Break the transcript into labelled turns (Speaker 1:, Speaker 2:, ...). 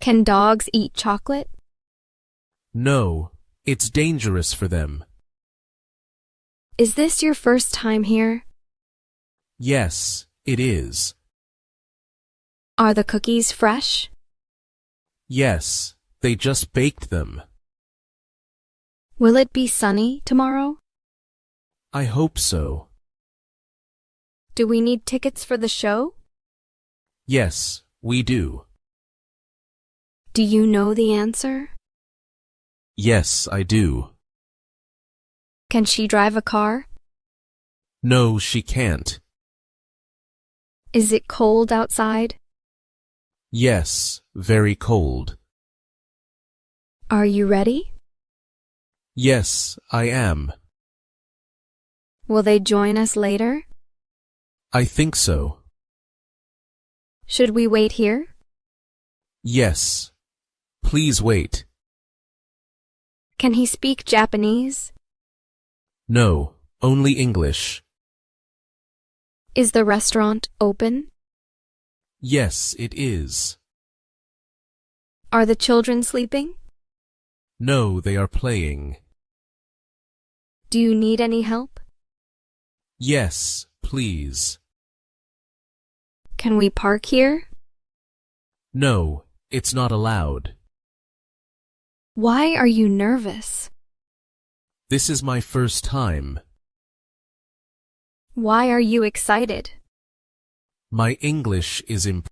Speaker 1: Can dogs eat chocolate?
Speaker 2: No, it's dangerous for them.
Speaker 1: Is this your first time here?
Speaker 2: Yes, it is.
Speaker 1: Are the cookies fresh?
Speaker 2: Yes, they just baked them.
Speaker 1: Will it be sunny tomorrow?
Speaker 2: I hope so.
Speaker 1: Do we need tickets for the show?
Speaker 2: Yes, we do.
Speaker 1: Do you know the answer?
Speaker 2: Yes, I do.
Speaker 1: Can she drive a car?
Speaker 2: No, she can't.
Speaker 1: Is it cold outside?
Speaker 2: Yes, very cold.
Speaker 1: Are you ready?
Speaker 2: Yes, I am.
Speaker 1: Will they join us later?
Speaker 2: I think so.
Speaker 1: Should we wait here?
Speaker 2: Yes. Please wait.
Speaker 1: Can he speak Japanese?
Speaker 2: No, only English.
Speaker 1: Is the restaurant open?
Speaker 2: Yes, it is.
Speaker 1: Are the children sleeping?
Speaker 2: No, they are playing.
Speaker 1: Do you need any help?
Speaker 2: Yes, please.
Speaker 1: Can we park here?
Speaker 2: No, it's not allowed.
Speaker 1: Why are you nervous?
Speaker 2: This is my first time.
Speaker 1: Why are you excited?
Speaker 2: My English is improving.